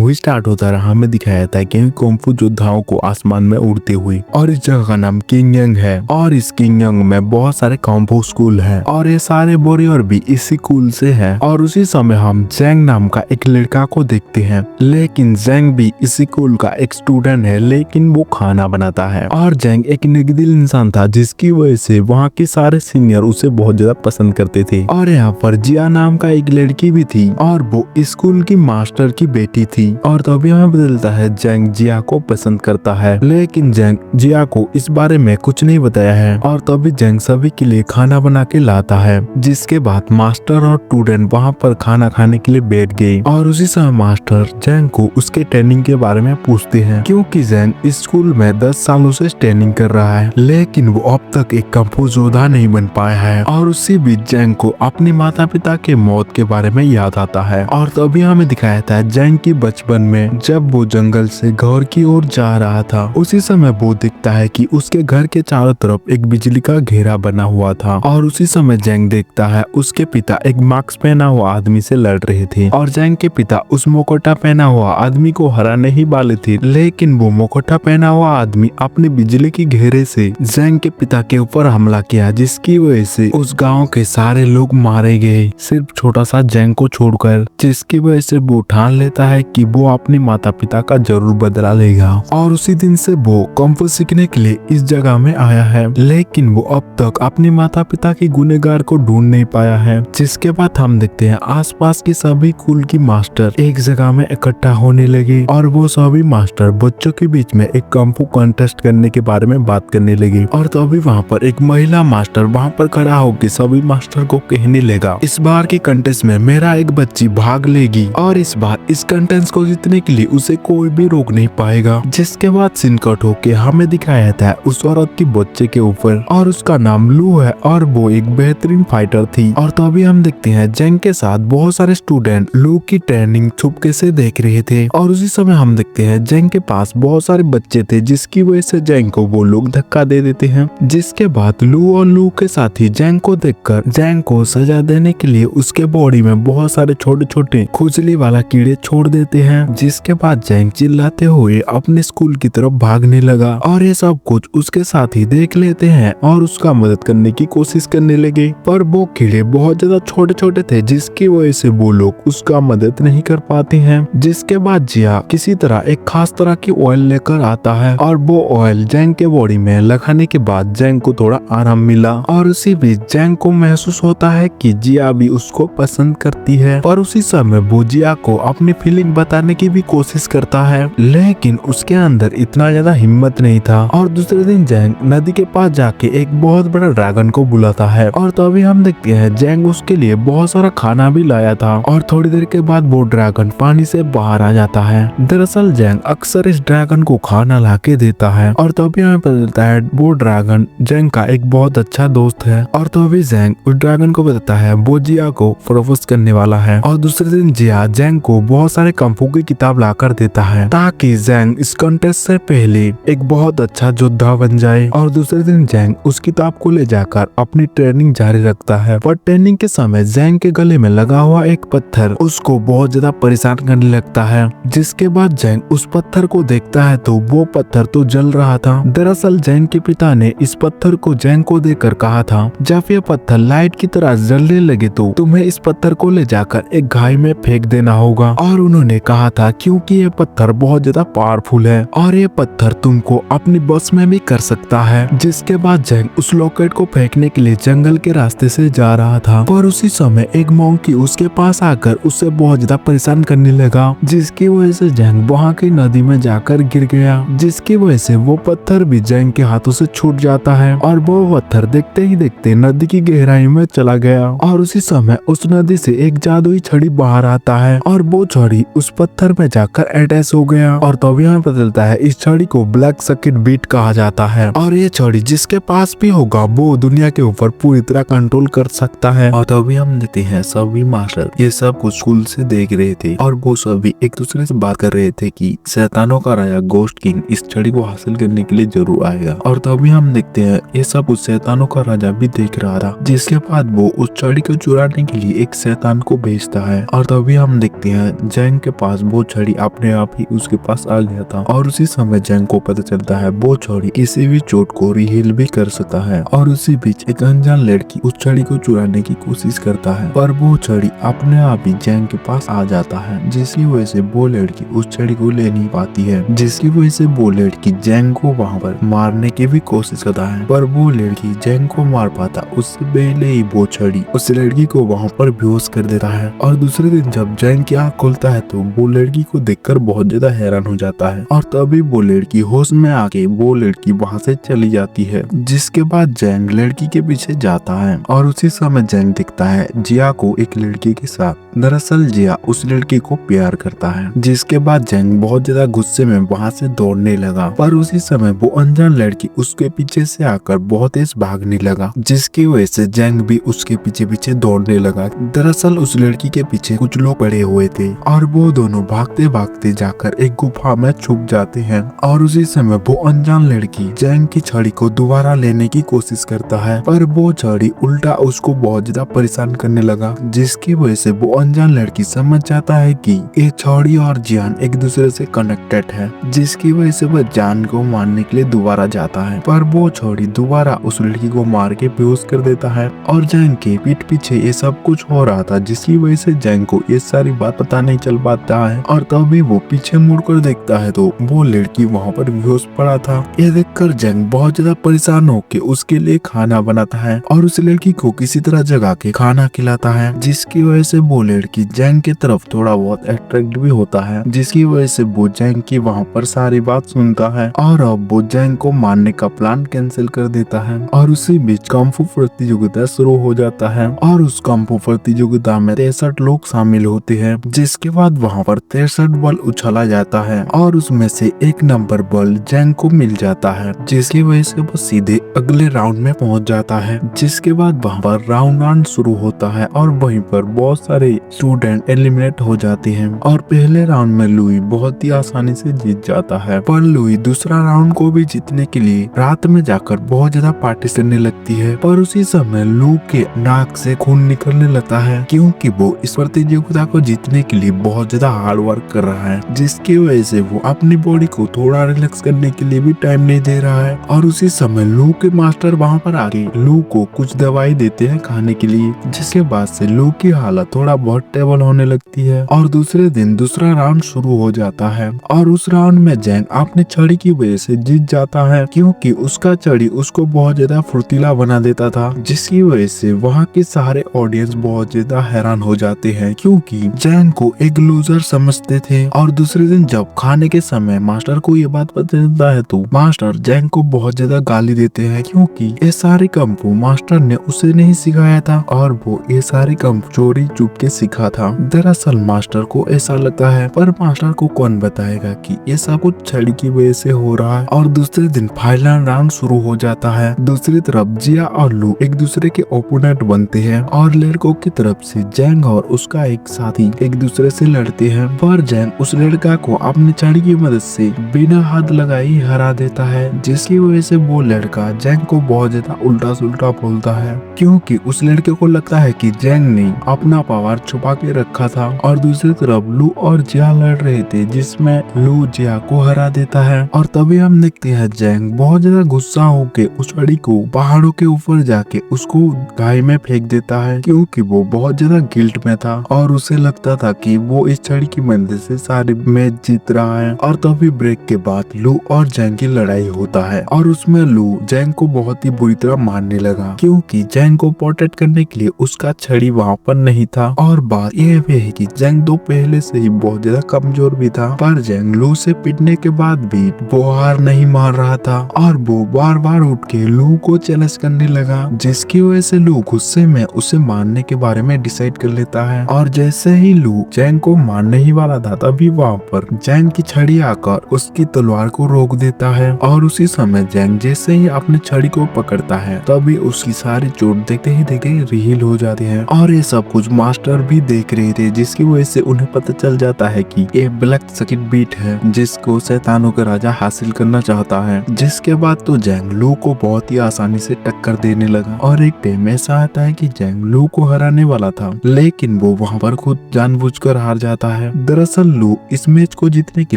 Movie start होता रहा हमें दिखाया जाता है कि कुंफू योद्धाओं को आसमान में उड़ते हुए, और इस जगह का नाम किंग यंग है। और इस किंग यंग में बहुत सारे कुंफू स्कूल है और ये सारे वॉरियर भी इसी स्कूल से है। और उसी समय हम जेंग नाम का एक लड़का को देखते हैं, लेकिन जेंग भी इसी स्कूल का एक स्टूडेंट है, लेकिन वो खाना बनाता है। और जेंग एक निगदिल इंसान था जिसकी वजह से वहाँ के सारे सीनियर उसे बहुत ज्यादा पसंद करते थे। और यहाँ पर जिया नाम का एक लड़की भी थी और वो स्कूल की मास्टर की बेटी थी। और तभी हमें बदलता है जेंग जिया को पसंद करता है, लेकिन जेंग जिया को इस बारे में कुछ नहीं बताया है। और तभी जेंग सभी के लिए खाना बना के लाता है, जिसके बाद मास्टर और स्टूडेंट वहाँ पर खाना खाने के लिए बैठ गए। और उसी समय मास्टर जेंग को उसके ट्रेनिंग के बारे में पूछते हैं, क्योंकि जेंग इस स्कूल में 10 सालों से ट्रेनिंग कर रहा है, लेकिन वो अब तक एक कुंफू योद्धा नहीं बन पाया है। और उसी बीच जेंग को अपने माता पिता के मौत के बारे में याद आता है। और तभी हमें दिखाया जाता है जेंग की बचपन में जब वो जंगल से घर की ओर जा रहा था, उसी समय वो दिखता है कि उसके घर के चारों तरफ एक बिजली का घेरा बना हुआ था। और उसी समय जेंग देखता है उसके पिता एक मास्क पहना हुआ आदमी से लड़ रहे थे, और जेंग के पिता उस मुखौटा पहना हुआ आदमी को हराने ही वाले थे, लेकिन वो मुखौटा पहना हुआ आदमी अपने बिजली की घेरे से जेंग के पिता के ऊपर हमला किया, जिसकी वजह से उस गाँव के सारे लोग मारे गए, सिर्फ छोटा सा जेंग को छोड़कर। जिसकी वजह से वो ठान लेता है कि वो अपने माता पिता का जरूर बदला लेगा। और उसी दिन से वो कुंफू सीखने के लिए इस जगह में आया है, लेकिन वो अब तक अपने माता पिता के गुनहगार को ढूंढ नहीं पाया है। जिसके बाद हम देखते हैं आसपास के सभी स्कूल की मास्टर एक जगह में इकट्ठा होने लगे, और वो सभी मास्टर बच्चों के बीच में एक कुंफू कॉन्टेस्ट करने के बारे में बात करने लगे। और तभी वहाँ पर एक महिला मास्टर वहाँ पर खड़ा होकर सभी मास्टर को कहने लगा, इस बार की कंटेस्ट में मेरा एक बच्ची भाग लेगी, और इस बार इस कंटेस्ट को जीतने के लिए उसे कोई भी रोक नहीं पाएगा। जिसके बाद सीन कट होके हमें दिखाया जाता है उस औरत की बच्चे के ऊपर, और उसका नाम लू है और वो एक बेहतरीन फाइटर थी। और तो अभी हम देखते हैं जेंग के साथ बहुत सारे स्टूडेंट लू की ट्रेनिंग छुपके से देख रहे थे। और उसी समय हम देखते हैं जेंग के पास बहुत सारे बच्चे थे, जिसकी वजह से जेंग को वो लोग धक्का दे देते हैं। जिसके बाद लू और लू के साथी जेंग को देखकर जेंग को सजा देने के लिए उसके बॉडी में बहुत सारे छोटे छोटे खुजली वाला कीड़े छोड़ देते हैं। जिसके बाद जेंग चिल्लाते हुए अपने स्कूल की तरफ भागने लगा, और ये सब कुछ उसके साथी देख लेते हैं और उसका मदद करने की कोशिश करने लगे, पर वो कीड़े बहुत ज्यादा छोटे छोटे थे, जिसकी वजह से वो लोग उसका मदद नहीं कर पाते हैं। जिसके बाद जिया किसी तरह एक खास तरह की ऑयल लेकर आता है, और वो ऑयल जेंग के बॉडी में लगाने के बाद जेंग को थोड़ा आराम मिला। और उसी बीच जेंग को महसूस होता है कि जिया भी उसको पसंद करती है, और उसी समय वो जिया को अपनी फीलिंग बताने की भी कोशिश करता है, लेकिन उसके अंदर इतना ज्यादा हिम्मत नहीं था। और दूसरे दिन जेंग नदी के पास जाके एक बहुत बड़ा ड्रैगन को बुलाता है, और तभी हम देखते हैं जेंग उसके लिए बहुत सारा खाना भी लाया था। और थोड़ी देर के बाद वो ड्रैगन पानी से बाहर आ जाता है। दरअसल जेंग अक्सर इस ड्रैगन को खाना ला के देता है, और तभी हमें पता चलता है वो ड्रैगन जेंग का एक बहुत अच्छा दोस्त है। और तभी जेंग उस ड्रैगन को बताता है वो जिया को प्रपोज करने वाला है। और दूसरे दिन जिया जेंग को बहुत सारे कुंफू की किताब लाकर देता है, ताकि जेंग इस कॉन्टेस्ट से पहले एक बहुत अच्छा योद्धा बन जाए। और दूसरे दिन जेंग उस किताब को ले जाकर अपनी ट्रेनिंग जारी रखता है, पर ट्रेनिंग के समय जेंग के गले में लगा हुआ एक पत्थर उसको बहुत ज्यादा परेशान करने लगता है। जिसके बाद जेंग उस पत्थर को देखता है तो वो पत्थर तो जल रहा था। दरअसल जेंग के पिता ने इस पत्थर को जेंग को देकर कहा था, जब ये पत्थर लाइट की तरह जलने लगे तो तुम्हें इस पत्थर को ले जाकर एक खाई में फेंक देना होगा। और उन्होंने कहा था क्योंकि ये पत्थर बहुत ज्यादा पावरफुल है और ये पत्थर तुमको अपनी बस में भी कर सकता है। जिसके बाद जेंग उस लॉकेट को फेंकने के लिए जंगल के रास्ते से जा रहा था, पर उसी समय एक मंकी उसके पास आकर उससे बहुत ज्यादा परेशान करने लगा, जिसकी वजह से जेंग वहाँ की नदी में जाकर गिर गया। जिसकी वजह से वो पत्थर भी जेंग के हाथों से छूट जाता है, और वो पत्थर देखते ही देखते नदी की गहराई में चला गया। और उसी समय उस नदी से एक जादुई छड़ी बाहर आता है, और वो छड़ी उस पत्थर में जाकर अटैच हो गया। और तभी हमें पता चलता है इस छड़ी को ब्लैक सर्किट बीट कहा जाता है, और ये छड़ी जिसके पास भी होगा वो दुनिया के ऊपर पूरी तरह कंट्रोल कर सकता है। और तभी हम देखते हैं सभी मास्टर ये सब कुछ स्कूल से देख रहे थे, और वो सभी एक दूसरे से बात कर रहे थे कि शैतानों का राजा गोस्ट किंग इस छड़ी को हासिल करने के लिए जरूर आएगा। और तभी हम देखते हैं ये सब कुछ शैतानों का राजा भी देख रहा था, जिसके बाद वो उस छड़ी को चुराने के लिए एक शैतान को भेजता है। और तभी हम देखते हैं जेंग के पास पास वो छड़ी अपने आप ही उसके पास आ गया था और उसी समय जैंग को पता चलता है वो छड़ी किसी भी चोट को रीहील भी कर सकता है। और उसी बीच एक अनजान लड़की उस छड़ी को चुराने की कोशिश करता है पर वो छड़ी अपने आप ही जैंग के पास आ जाता है, जिसकी वजह से वो लड़की उस छड़ी को ले नहीं पाती है, जिसकी वजह से वो लड़की जैंग को वहाँ पर मारने की भी कोशिश करता है पर वो लड़की जैंग को मार पाता उससे पहले ही वो छड़ी उस लड़की को वहाँ पर बेहोश कर देता है। और दूसरे दिन जब जैंग की आँख खुलता है तो वो लड़की को देखकर बहुत ज्यादा हैरान हो जाता है और तभी वो लड़की होश में आके वो लड़की वहाँ से चली जाती है, जिसके बाद जैंग लड़की के पीछे जाता है और उसी समय जैंग दिखता है जिया को एक लड़की के साथ। दरअसल जिया उस लड़की को प्यार करता है, जिसके बाद जैंग बहुत ज्यादा गुस्से में वहाँ से दौड़ने लगा पर उसी समय वो अनजान लड़की उसके पीछे से आकर बहुत तेज भागने लगा, जिसकी वजह से जैंग भी उसके पीछे पीछे दौड़ने लगा। दरअसल उस लड़की के पीछे कुछ लोग पड़े हुए थे और वो दोनों भागते भागते जाकर एक गुफा में छुप जाते हैं और उसी समय वो अनजान लड़की जैंग की छड़ी को दोबारा लेने की कोशिश करता है पर वो छड़ी उल्टा उसको बहुत ज्यादा परेशान करने लगा, जिसकी वजह से वो अनजान लड़की समझ जाता है कि ये छड़ी और जान एक दूसरे से कनेक्टेड है, जिसकी वजह से वह जान को मारने के लिए दोबारा जाता है पर वो छड़ी दोबारा उस लड़की को मार के बेहोश कर देता है। और जैंग के पीठ पीछे ये सब कुछ हो रहा था, जिसकी वजह से जैंग को ये सारी बात पता नहीं चल पाता है और तभी वो पीछे मुड़कर देखता है तो वो लड़की वहाँ पर बेहोश पड़ा था। ये देखकर जैंग बहुत ज्यादा परेशान होकर उसके लिए खाना बनाता है और उस लड़की को किसी तरह जगा के खाना खिलाता है, जिसकी वजह से वो लड़की जैंग की तरफ थोड़ा बहुत अट्रैक्ट भी होता है, जिसकी वजह से वो जैंग की वहाँ पर सारी बात सुनता है और अब वो जैंग को मारने का प्लान कैंसिल कर देता है। और उसी बीच कुंग-फू प्रतियोगिता शुरू हो जाता है और उस कुंग-फू प्रतियोगिता में 63 लोग शामिल होते हैं, जिसके बाद वहाँ पर 63 बल उछला जाता है और उसमें से एक नंबर बल जैंग को मिल जाता है, जिसकी वजह से वो सीधे अगले राउंड में पहुंच जाता है। जिसके बाद वहाँ पर राउंड 1 शुरू होता है और वहीं पर बहुत सारे स्टूडेंट एलिमिनेट हो जाते हैं और पहले राउंड में लुई बहुत ही आसानी से जीत जाता है पर लुई दूसरा राउंड को भी जीतने के लिए रात में जाकर बहुत ज्यादा पार्टी करने लगती है पर उसी समय लू के नाक से खून निकलने लगता है, क्योंकि वो इस प्रतियोगिता को जीतने के लिए बहुत ज्यादा हार्ड वर्क कर रहा है, जिसकी वजह से वो अपनी बॉडी को थोड़ा रिलैक्स करने के लिए भी टाइम नहीं दे रहा है। और उसी समय लू के मास्टर वहाँ पर आके लू को कुछ दवाई देते हैं खाने के लिए, जिसके बाद से लू की हालत थोड़ा बहुत स्टेबल होने लगती है। और दूसरे दिन दूसरा राउंड शुरू हो जाता है और उस राउंड में जैंग अपनी छड़ी की वजह से जीत जाता है, क्योंकि उसका छड़ी उसको बहुत ज्यादा फुर्तीला बना देता था, जिसकी वजह से वहाँ के सारे ऑडियंस बहुत ज्यादा हैरान हो जाते हैं, क्योंकि जैंग को एक लूजर समझते थे। और दूसरे दिन जब खाने के समय मास्टर को ये बात पता चलता है तो मास्टर जैंग को बहुत ज्यादा गाली देते हैं, क्योंकि ये सारे कुंग-फू मास्टर ने उसे नहीं सिखाया था और वो ये सारे कुंग-फू चोरी चुप के सीखा था। दरअसल मास्टर को ऐसा लगता है पर मास्टर को कौन बताएगा कि ये सब कुछ छड़ी की वजह से हो रहा है। और दूसरे दिन फाइनल राउंड शुरू हो जाता है। दूसरी तरफ जिया और लू एक दूसरे के ओपोनेंट बनते हैं और लड़कों की तरफ से जैंग और उसका एक साथी एक दूसरे से लड़ते हैं, पर जैंग उस लड़का को अपनी छड़ी की मदद से बिना हाथ लगाए ही हरा देता है, जिसकी वजह से वो लड़का जैंग को बहुत ज्यादा उल्टा सुल्टा बोलता है, क्योंकि उस लड़के को लगता है कि जैंग ने अपना पावर छुपा के रखा था। और दूसरी तरफ लू और जिया लड़ रहे थे, जिसमें लू जिया को हरा देता है। और तभी हम देखते हैं जैंग बहुत ज्यादा गुस्सा होके उस छड़ी को पहाड़ों के ऊपर जाके उसको गाय में फेंक देता है, क्योंकि वो बहुत ज्यादा गिल्ट में था और उसे लगता था कि वो इस छड़ी की मदद से सारे मैच जीत रहा है। और तभी ब्रेक के बाद लू और जैंग की लड़ाई होता है और उसमें लू जैंग को बहुत ही बुरी तरह मारने लगा, क्योंकि जैंग को प्रोटेक्ट करने के लिए उसका छड़ी वहाँ पर नहीं था। और बात यह भी है कि जैंग तो पहले से ही बहुत ज्यादा कमजोर भी था, पर जैंग लू से पिटने के बाद भी वो हार नहीं मार रहा था और वो बार बार उठ के लू को चैलेंज करने लगा, जिसकी वजह से लू गुस्से में उसे मारने के बारे में डिसाइड कर लेता है। और जैसे ही लू जैंग को मारने ही वाला था तभी वहाँ पर जैंग की छड़ी आकर उसकी तलवार को रोक देता है और उसी समय जैंग जैसे ही अपनी छड़ी को पकड़ता है तभी उसकी सारी चोट देखते ही देखे रीहील हो जाती है। और ये सब कुछ मास्टर भी देख रहे थे, जिसकी वजह से उन्हें पता चल जाता है कि ये ब्लैक सर्किट बीट है जिसको शैतानों का राजा हासिल करना चाहता है। जिसके बाद तो जैंग लू को बहुत ही आसानी से टक्कर देने लगा और एक टाइम ऐसा आता है कि जैंग लू को हराने वाला था, लेकिन वो वहाँ पर खुद जानबूझकर हार जाता है है। दरअसल लू इस मैच को जीतने के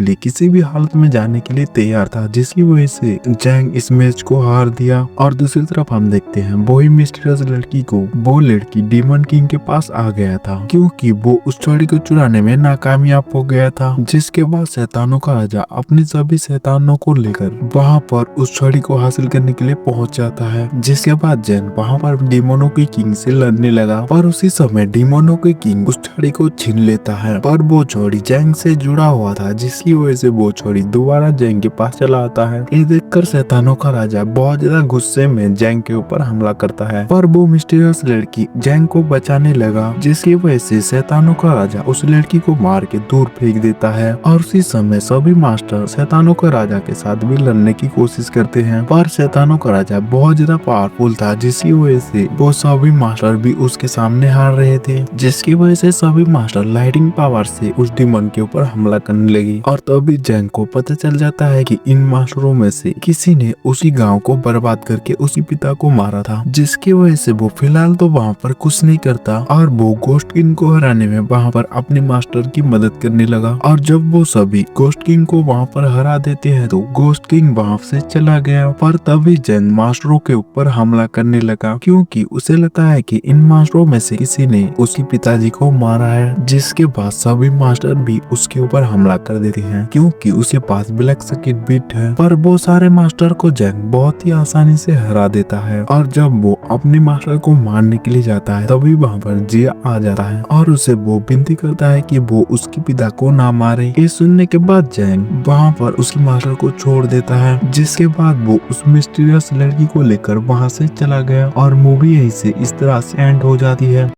लिए किसी भी हालत में जाने के लिए तैयार था, जिसकी वजह से जैंग इस मैच को हार दिया। और दूसरी तरफ हम देखते हैं वही मिस्टीरियस लड़की को वो लड़की डीमन किंग के पास आ गया था, क्योंकि वो उस छड़ी को चुराने में नाकामयाब हो गया था। जिसके बाद शैतानों का राजा अपने सभी शैतानों को लेकर वहाँ पर उस छड़ी को हासिल करने के लिए पहुँच जाता है। जिसके बाद जैन वहाँ पर डीमोनों की किंग से लड़ने लगा, पर उसी समय डीमोनों की किंग उस छड़ी को छीन लेता है। पर वो छड़ी जैंग से जुड़ा हुआ था, जिसकी वजह से वो छड़ी दोबारा जैंग के पास चला आता है। ये देखकर शैतानों का राजा बहुत ज्यादा गुस्से में जैंग के ऊपर हमला करता है, पर वो मिस्टीरियस लड़की जैंग को बचाने लगा, जिसकी वजह से शैतानों का राजा उस लड़की को मार के दूर फेंक देता है। और उसी समय सभी मास्टर शैतानों का राजा के साथ भी लड़ने की कोशिश करते हैं, पर शैतानों का राजा बहुत ज्यादा पावरफुल था, जिसकी वजह से वो सभी मास्टर भी उसके सामने हार रहे थे। जिसकी वजह से सभी मास्टर लाइटिंग पावर से उस डीमन के ऊपर हमला करने लगी। और तभी जैंग को पता चल जाता है कि इन मास्टरों में से किसी ने उसी गांव को बर्बाद करके उसी पिता को मारा था। जिसकी वजह से वो फिलहाल तो वहाँ पर कुछ नहीं करता और वो गोस्ट किंग को हराने में वहाँ पर अपने मास्टर की मदद करने लगा। और जब वो सभी गोस्ट किंग को वहाँ पर हरा देते हैं तो गोस्ट किंग वहाँ से चला गया। पर तभी जैंग मास्टरों के ऊपर हमला करने लगा, क्योंकि उसे लगता है कि इन मास्टरों में से किसी ने उसके पिताजी को मारा है। जिसके बाद सभी मास्टर भी उसके ऊपर हमला कर देते हैं, क्योंकि उसके पास ब्लैक सर्किट बिट है। पर वो सारे मास्टर को जैंग बहुत ही आसानी से हरा देता है। और जब वो अपने मास्टर को मारने के लिए जाता है तभी वहाँ पर जिया आ जाता है और उसे वो विनती करता है कि वो उसके पिता को ना मारे। ये सुनने के बाद जैंग वहाँ पर उसके मास्टर को छोड़ देता है। जिसके बाद वो उस मिस्टीरियस लड़की को लेकर वहाँ से चला गया और मूवी यहीं से इस तरह से एंड हो जाती है।